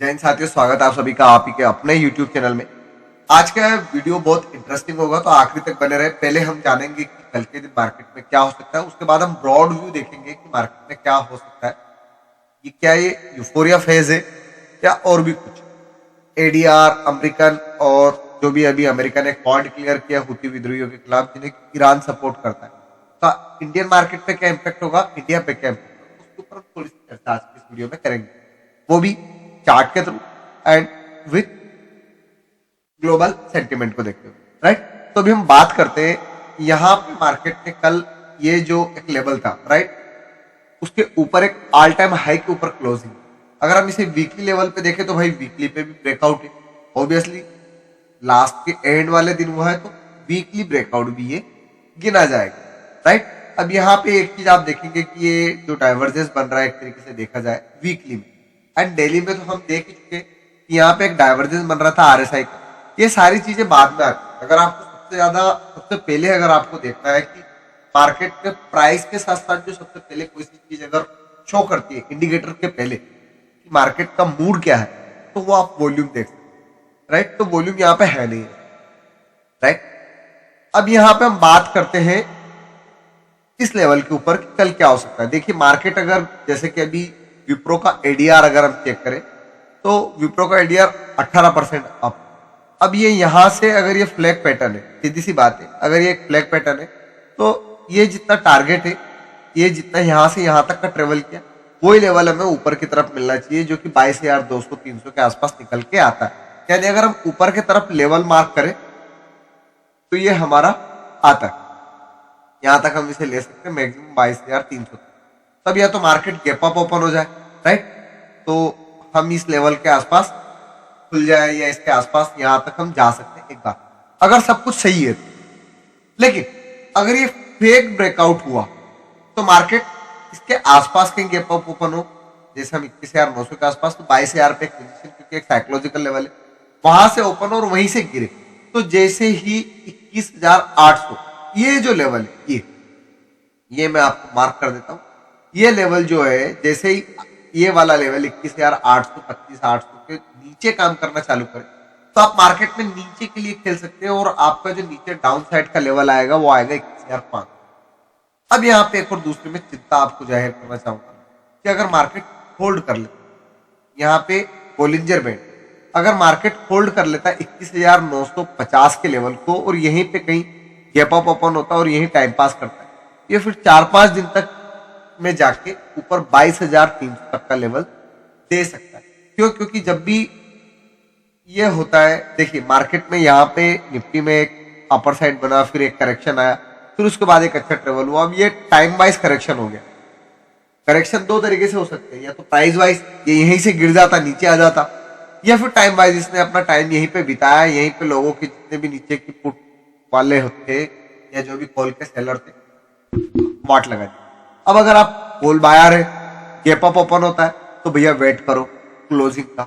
जय हिंद साथियों, स्वागत है आप सभी का आप ही के अपने YouTube चैनल में। आज का वीडियो बहुत इंटरेस्टिंग होगा, तो आखिरी तक बने रहे। पहले हम जानेंगे कि कल के दिन मार्केट में क्या हो सकता है, उसके बाद हम ब्रॉड व्यू देखेंगे कि मार्केट में क्या हो सकता है। ये यूफोरिया फेज है या और भी कुछ। एडीआर अमेरिकन और जो भी अभी अमेरिका ने वॉर डिक्लेयर किया हुती विद्रोहियों के खिलाफ, जिन्हें ईरान सपोर्ट करता है, तो इंडियन मार्केट पे क्या इम्पैक्ट होगा, इंडिया पे क्या इम्पैक्ट होगा, उसके ऊपर हम थोड़ी सी चर्चा आज की इस वीडियो में करेंगे, वो भी चार्ट के through and with global sentiment को देखते हुए। राइट, तो अभी हम बात करते हैं यहाँ पे मार्केट ने कल ये जो एक लेवल था, राइट, उसके ऊपर एक ऑल टाइम हाई के ऊपर क्लोजिंग। अगर हम इसे वीकली लेवल पे देखें तो भाई वीकली पे भी ब्रेकआउट है, ऑब्वियसली लास्ट के एंड वाले दिन हुआ है, तो वीकली ब्रेकआउट भी ये गिना जाएगा। राइट, अब यहाँ पे एक चीज आप देखेंगे कि ये जो डाइवर्जेंस बन रहा है एक तरीके से देखा जाए वीकली में एंड डेली में, तो हम देख ही चुके कि यहाँ पे एक डाइवर्जेंस बन रहा था आरएसआई का। ये सारी चीजें बाद में आती है। अगर आपको सबसे पहले अगर आपको देखना है कि मार्केट में प्राइस के साथ साथ जो सबसे पहले कोई सी चीज अगर शो करती है इंडिकेटर के पहले कि मार्केट का मूड क्या है, तो वो आप वॉल्यूम देख सकते हैं। राइट, तो वॉल्यूम यहाँ पे है नहीं है। राइट, अब यहाँ पे हम बात करते हैं इस लेवल के ऊपर कि कल क्या हो सकता है। देखिए मार्केट अगर जैसे कि अभी विप्रो का एडीआर अगर हम चेक करें, तो विप्रो का एडीआर 18% अप। अब ये यहां से अगर ये फ्लैग पैटर्न है, सीधी सी बात है, अगर ये एक फ्लैग पैटर्न है, तो ये जितना टारगेट है, ये जितना यहां से यहां तक का ट्रेवल किया, वही लेवल हमें ऊपर की तरफ मिलना चाहिए, जो कि 22,200-300 के आसपास निकल के आता है। यानी अगर हम ऊपर की तरफ लेवल मार्क करें तो ये हमारा आता है, यहां तक हम इसे ले सकते हैं मैक्सिमम 22,300। तब या तो मार्केट गैप अप ओपन हो जाए, राइट, तो हम इस लेवल के आसपास खुल जाए या इसके आसपास यहां तक हम जा सकते हैं एक बार, अगर सब कुछ सही है। लेकिन अगर ये फेक ब्रेकआउट हुआ तो मार्केट इसके आसपास कहीं गैप अप ओपन हो, जैसे हम 21,900 के आसपास, तो 22,000 पे एक पोजीशन, क्योंकि एक साइकोलॉजिकल लेवल है, वहां से ओपन और वहीं से गिरे, तो जैसे ही 21,800 ये जो लेवल है, ये मैं आपको मार्क कर देता हूं। ये लेवल जो है, जैसे ही ये वाला लेवल 21,800 25,800 के नीचे काम करना चालू करे, तो आप मार्केट में नीचे के लिए खेल सकते हैं, और आपका जो नीचे डाउन साइड का लेवल आएगा वो आएगा 21,500। अब यहाँ पे एक और दूसरी में चिंता आपको जाहिर करना चाहूंगा कि अगर मार्केट होल्ड कर ले, यहाँ पे बोलिंजर बैंड अगर मार्केट होल्ड कर लेता है 21,950 के लेवल को, और यहीं पे कहीं गैप अप ओपन होता है और यहीं टाइम पास करता है, ये फिर 4-5 दिन तक में जाके ऊपर 22,300 तक का लेवल दे सकता है। क्यों? क्योंकि जब भी ये होता है, देखिए मार्केट में यहाँ पे निफ्टी में एक अपर साइड बना, फिर एक करेक्शन आया, फिर उसके बाद एक अच्छा ट्रेवल हुआ। अब ये टाइम वाइज करेक्शन हो गया। करेक्शन दो तरीके से हो सकते हैं, या तो प्राइस वाइज ये यहीं से गिर जाता नीचे आ जाता, या फिर टाइम वाइज इसने अपना टाइम यहीं पे बिताया, यहीं पे लोगों के जितने भी नीचे की पुट वाले थे या जो भी कॉल के सेलर थे, वाट लगा दी। अब अगर आप कॉल बायर है, गैप अप ओपन होता है, तो भैया वेट करो क्लोजिंग का।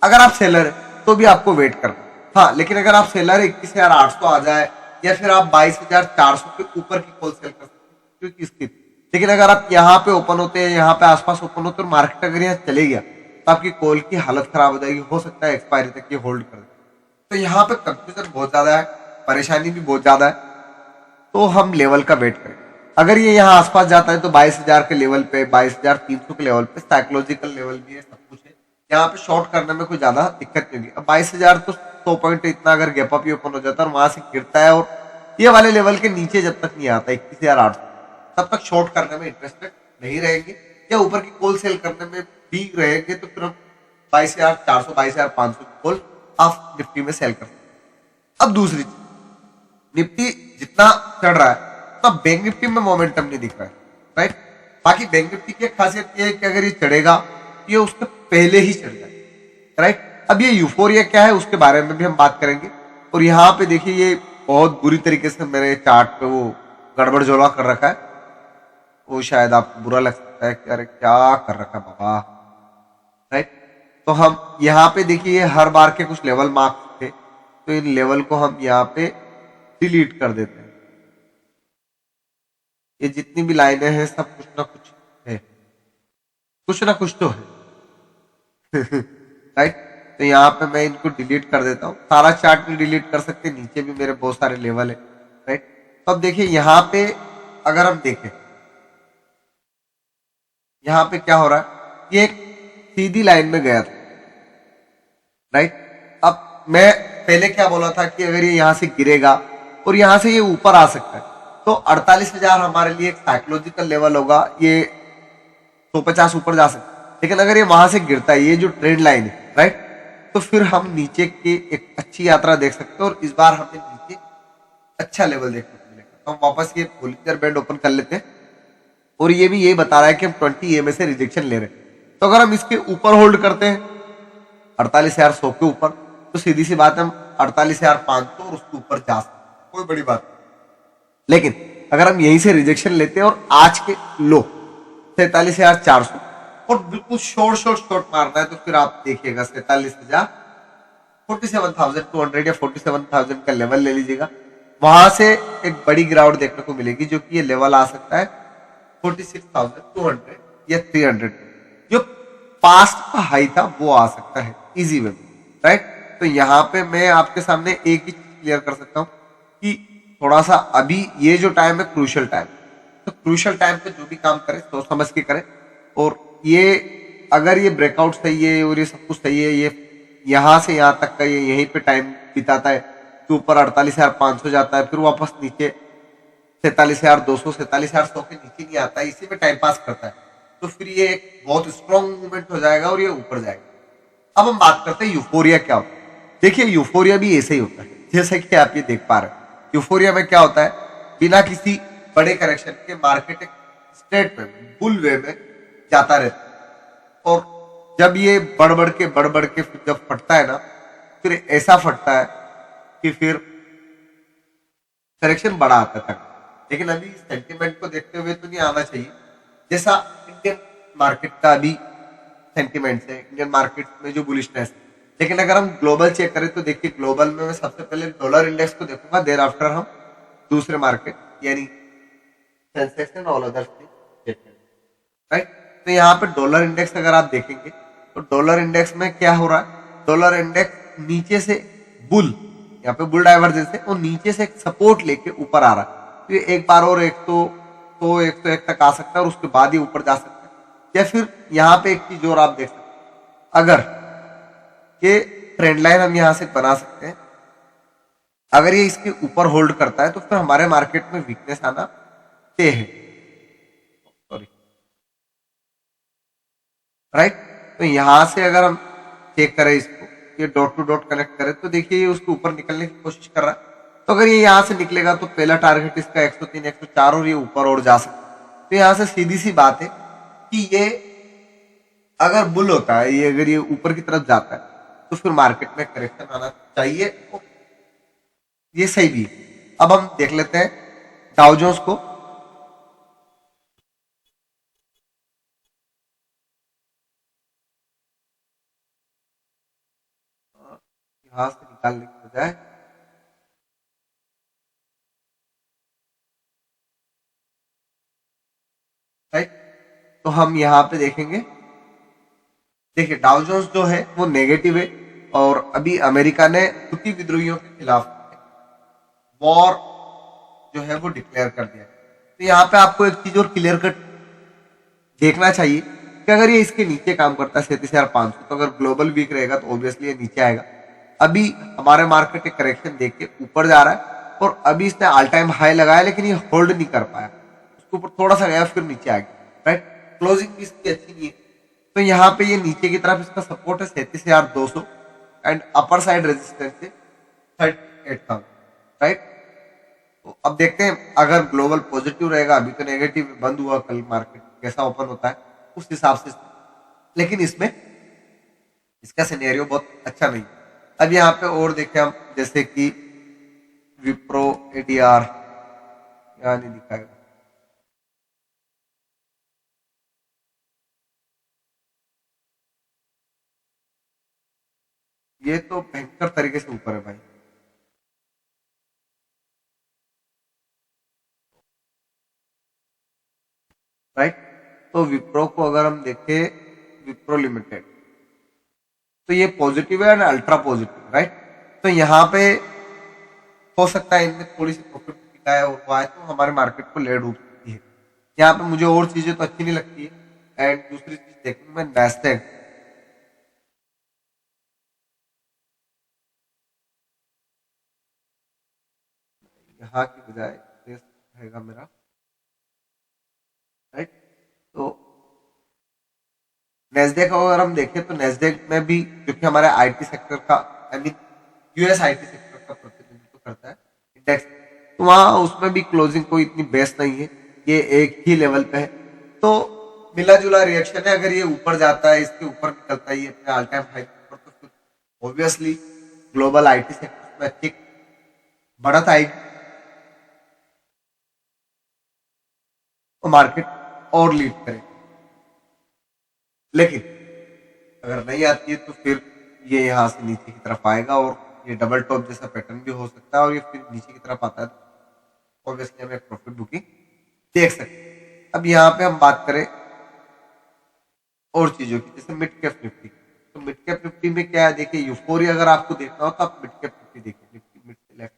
अगर आप सेलर है तो भी आपको वेट करना। हाँ, लेकिन अगर आप सेलर 21,800 आ जाए, या फिर आप 22,400 के ऊपर की कॉल सेल कर सकते हैं, क्योंकि इसकी। लेकिन अगर आप यहाँ पे ओपन होते हैं, यहाँ पे आसपास ओपन होते हैं, और मार्केट अगर यहाँ चले गया, तो आपकी कॉल की हालत खराब हो जाएगी। हो सकता है एक्सपायरी तक ये होल्ड कर दे। तो यहाँ पे कंफ्यूजन बहुत ज्यादा है, परेशानी भी बहुत ज्यादा है। तो हम लेवल का वेट करें। अगर ये यहाँ आसपास जाता है तो 22,000 के लेवल पे, 22,300 के लेवल पे साइकोलॉजिकल लेवल भी है, सब कुछ है, यहाँ पे शॉर्ट करने में कोई ज्यादा दिक्कत नहीं होगी। अब 22,000 तो 100 पॉइंट इतना अगर गैप अप ही ओपन हो जाता है और वहां से गिरता है, और ये वाले लेवल के नीचे जब तक नहीं आता 21,800, तब तक शॉर्ट करने में इंटरेस्टेड नहीं रहेंगे, या ऊपर की कॉल सेल करने में भी रहेंगे, तो फिर हम 22,400 22,500 की कॉल आप निफ्टी में सेल कर सकते हैं। अब दूसरी चीज, निफ्टी जितना चढ़ रहा है, तो बैंक निफ्टी में मोमेंटम नहीं दिख रहा है, राइट। बाकी बैंक निफ्टी की खासियत ये है कि अगर ये चढ़ेगा, ये उसके पहले ही चढ़ जाए, राइट। अब ये यूफोरिया क्या है उसके बारे में भी हम बात करेंगे। और यहाँ पे देखिए, ये बहुत बुरी तरीके से मेरे चार्ट पे वो गड़बड़ झोला कर रखा है, वो शायद आपको बुरा लग सकता है कि अरे क्या कर रखा है बाबा, राइट। तो हम यहाँ पे देखिए हर बार के कुछ लेवल मार्क्स थे, तो इन लेवल को हम यहाँ पे डिलीट कर देते हैं। ये जितनी भी लाइनें हैं सब कुछ ना कुछ है, कुछ ना कुछ तो है। राइट। तो यहाँ पे मैं इनको डिलीट कर देता हूँ, सारा चार्ट भी डिलीट कर सकते हैं, नीचे भी मेरे बहुत सारे लेवल है, राइट। तो अब देखिए यहाँ पे अगर हम देखें, यहाँ पे क्या हो रहा है, ये एक सीधी लाइन में गया था, राइट। अब मैं पहले क्या बोला था कि अगर ये यहां से गिरेगा और यहां से ये ऊपर आ सकता है, तो 48,000 हमारे लिए एक साइकोलॉजिकल लेवल होगा, ये 150 ऊपर जा सकता है। लेकिन अगर ये वहां से गिरता है, ये जो ट्रेंड लाइन है, राइट, तो फिर हम नीचे की एक अच्छी यात्रा देख सकते हैं और इस बार हमें नीचे अच्छा लेवल देखने को मिलेगा। तो हम वापस ये बोलिंजर बैंड ओपन कर लेते हैं और ये भी यही बता रहा है कि हम 20 EMA से रिजेक्शन ले रहे हैं। तो अगर हम इसके ऊपर होल्ड करते हैं 48,100 के ऊपर, तो सीधी सी बात है, हम 48,500 और उसके ऊपर जा सकते हैं, कोई बड़ी बात नहीं। लेकिन अगर हम यहीं से रिजेक्शन लेते हैं और आज के लो 43,400 और बिल्कुल शॉर्ट शॉर्ट शॉर्ट मारना है, तो फिर आप देखिएगा 47,000 47,200 या 47,000 का लेवल ले लीजिएगा। वहां से एक बड़ी गिरावट देखने को मिलेगी, जो कि ये लेवल आ सकता है 46,200 या 300, जो पास्ट का हाई था वो आ सकता है इजी वे में, राइट। तो यहाँ पे मैं आपके सामने एक ही चीज क्लियर कर सकता हूँ कि थोड़ा सा अभी ये जो टाइम है क्रूशियल टाइम, तो क्रूशियल टाइम पे जो भी काम करे सोच समझ के करे। और ये अगर ये ब्रेकआउट सही है और ये सब कुछ सही है, ये यहाँ से यहाँ तक का ये यहीं पे टाइम बिताता है, तो ऊपर 48,500 जाता है, फिर वापस नीचे 47,200 47,100 के नीचे नहीं आता है, इसी में टाइम पास करता है, तो फिर ये एक बहुत स्ट्रॉन्ग मूवमेंट हो जाएगा और ये ऊपर जाएगा। अब हम बात करते हैं यूफोरिया क्या होता है। देखिए यूफोरिया भी ऐसे ही होता है, जैसा कि आप ये देख पा रहे हैं। यूफोरिया में क्या होता है, बिना किसी बड़े करेक्शन के मार्केट एक स्ट्रेट में बुल वे में जाता रहता है, और जब ये बढ़ बढ़ के फिर जब फटता है ना, फिर ऐसा फटता है कि फिर करेक्शन बड़ा आता था। लेकिन अभी सेंटिमेंट को देखते हुए तो नहीं आना चाहिए, जैसा इंडियन मार्केट का अभी सेंटिमेंट है, इंडियन मार्केट में जो बुलिशनेस है। लेकिन अगर हम ग्लोबल चेक करें तो देखिए, ग्लोबल में मैं सबसे पहले डॉलर इंडेक्स को देखूंगा, देर आफ्टर हम दूसरे मार्केट यानी Sensex and all other things, right. तो यहाँ पे डॉलर इंडेक्स अगर आप देखेंगे, तो डॉलर इंडेक्स में क्या हो रहा है, डॉलर इंडेक्स नीचे से बुल, यहाँ पे बुल डाइवर्जेंस है, और नीचे से एक सपोर्ट लेके ऊपर आ रहा है। तो ये एक बार और 101 तक आ सकता है और उसके बाद ही ऊपर जा सकता है। या फिर यहाँ पे एक चीज और आप देख सकते हैं, अगर ये ट्रेंड लाइन हम यहाँ से बना सकते हैं, अगर ये इसके ऊपर होल्ड करता है तो फिर हमारे मार्केट में वीकनेस आना तय है, सॉरी, राइट। तो यहां से अगर हम चेक करें इसको, ये डॉट टू डॉट कनेक्ट करें, तो देखिए ये उसके ऊपर निकलने की कोशिश कर रहा है। तो अगर ये यहां से निकलेगा तो पहला टारगेट इसका 103 104 और ये ऊपर और जा सकता है। तो यहां से सीधी सी बात है कि ये अगर बुल होता है, ये अगर ये ऊपर की तरफ जाता है, तो फिर मार्केट में करेक्शन आना चाहिए, तो ये सही भी है। अब हम देख लेते हैं डाउ जोन्स को। यहां से निकालने की बजाय, राइट, तो हम यहाँ पे देखेंगे, देखिए डाउ जोन्स जो है वो नेगेटिव है, और अभी अमेरिका ने हुती विद्रोहियों के खिलाफ वॉर जो है वो डिक्लेयर कर दिया है। तो यहाँ पे आपको एक चीज और क्लियर कट देखना चाहिए कि अगर ये इसके नीचे काम करता है 37,500, तो अगर ग्लोबल वीक रहेगा तो ऑब्वियसली ये नीचे आएगा। अभी हमारे मार्केट एक करेक्शन देख के ऊपर जा रहा है, और अभी इसने ऑल टाइम हाई लगाया लेकिन ये होल्ड नहीं कर पाया, उसके ऊपर थोड़ा सा गया फिर नीचे आ गया, राइट। क्लोजिंग भी इसकी अच्छी नहीं है। तो यहाँ पे ये नीचे की तरफ इसका सपोर्ट है 37,200 एंड अपर साइड रेजिस्टेंस है 38,000, राइट। तो अब देखते हैं अगर ग्लोबल पॉजिटिव रहेगा, अभी तो नेगेटिव बंद हुआ, कल मार्केट कैसा ओपन होता है उस हिसाब से। लेकिन इसमें इसका सिनेरियो बहुत अच्छा नहीं। अब यहाँ पे और देखें हम, जैसे कि विप्रो एडीआर, यहाँ नहीं दिखाएगा, ये तो भयंकर तरीके से ऊपर है भाई, राइट। तो विप्रो को अगर हम देखें, विप्रो लिमिटेड, तो ये पॉजिटिव है और अल्ट्रा पॉजिटिव, राइट। तो यहाँ पे हो सकता है इनमें थोड़ी सी प्रॉफिट बुकिंग आया और वो आए तो हमारे मार्केट को ले डूब सकती है। यहाँ पे मुझे और चीजें तो अच्छी नहीं लगती है। एंड दूसरी चीज देखूँ मैं नैस्डैक, यहाँ की बजाय रहेगा मेरा, राइट। तो नेस्डेक अगर हम देखें तो नेस्डेक में भी, क्योंकि हमारे आईटी सेक्टर का, I mean US IT sector का प्रतिनिधित्व करता है इंडेक्स, तो वहां उसमें भी क्लोजिंग कोई इतनी बेस्ट नहीं है, ये एक ही लेवल पे है। तो मिला जुला रिएक्शन है। अगर ये ऊपर जाता है, इसके ऊपर निकलता है ये अपने ऑल टाइम हाई ऊपर, तो फिर ऑब्वियसली ग्लोबल आईटी सेक्टर में अच्छी बढ़त आएगी और मार्केट और लीड करेगी। लेकिन अगर नहीं आती है तो फिर ये यहाँ से नीचे की तरफ आएगा और ये डबल टॉप जैसा पैटर्न भी हो सकता है, और ये फिर नीचे की तरफ आता है तो ऑब्वियसली हम एक प्रॉफिट बुकिंग देख सकते हैं। अब यहाँ पे हम बात करें और चीजों की, जैसे मिड कैप निफ्टी। तो मिड कैप निफ्टी में क्या है, देखिए यूफोरिया अगर आपको देखना हो तो आप मिड कैप निफ्टी देखिए, निफ्टी मिड से लेफ्ट।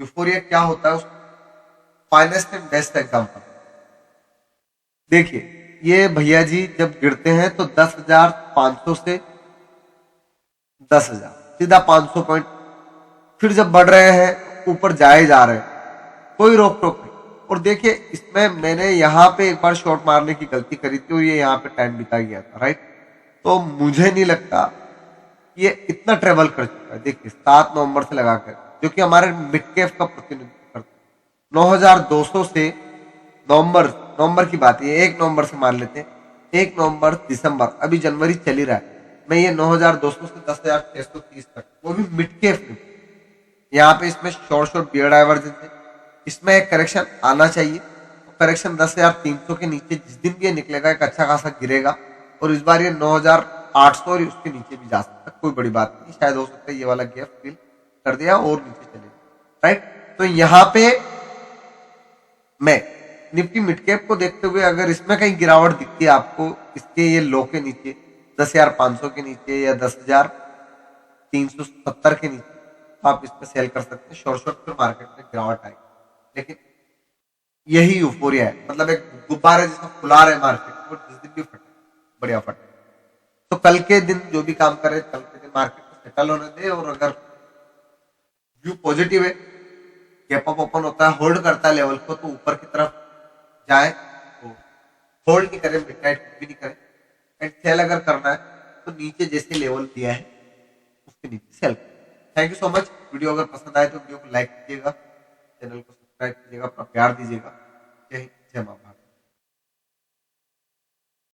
यूफोरिया क्या होता है, उस फाइनेस्ट एंड बेस्ट एग्जाम्पल देखिए। ये भैया जी जब गिरते हैं तो 10,500 से 10,000 सीधा 500 पॉइंट, फिर जब बढ़ रहे हैं ऊपर जाए जा रहे हैं, कोई रोक टोक नहीं। और देखिए इसमें मैंने यहाँ पे एक बार शॉट मारने की गलती करी थी और ये यहाँ पे टाइम बिता गया था, राइट। तो मुझे नहीं लगता ये इतना ट्रेवल कर चुका है। देखिए 7 नवंबर से लगाकर, जो कि हमारे मिड कैप का प्रतिनिधित्व करता है, 9,200 से नवंबर, नवंबर की बात है, 1 नवंबर से मान लेते हैं, 1 नवंबर, दिसंबर, अभी जनवरी चल ही रहा है, मैं ये 9,200 से 10,630 तक, वो भी मिड कैप में। यहाँ पे इसमें शॉर्ट शॉर्ट बियर डाइवर्जेंस है, इसमें एक करेक्शन आना चाहिए। करेक्शन 10,300 के नीचे जिस दिन भी ये निकलेगा एक अच्छा खासा गिरेगा, और इस बार ये 9,800 और उसके नीचे भी जा सकता है, कोई बड़ी बात नहीं, शायद हो सकता है ये वाला गैप फिल कर दिया और नीचे चले, राइट। तो यहाँ पे मैं निफ्टी मिड कैप को देखते हुए अगर इसमें कहीं गिरावट दिखती है आपको, इसके ये लो के नीचे 10,500 के नीचे या 10,370 के नीचे, तो आप इसमें सेल कर सकते हैं। शॉर्ट शॉर्ट फिर मार्केट में गिरावट आएगी, लेकिन यही यूफोरिया है, मतलब एक गुब्बारे जैसा फुला रहे मार्केट, और जिस दिन भी फटे बढ़िया फटे। तो कल के दिन जो भी काम करे, कल के दिन मार्केट को सेटल होने दे, और अगर व्यू पॉजिटिव है, गैप अप ओपन होता है, होल्ड करता है लेवल को, तो ऊपर की तरफ जाए तो होल्ड नहीं करें, मिडनाइट भी नहीं करें। एंड सेल अगर करना है तो नीचे जैसे लेवल दिया है उसके नीचे सेल करें। Thank you so much. Video अगर पसंद आए तो वीडियो को लाइक कीजिएगा, चैनल को सब्सक्राइब कीजिएगा, अपना प्यार दीजिएगा। जय हिंद, जय मां भारत।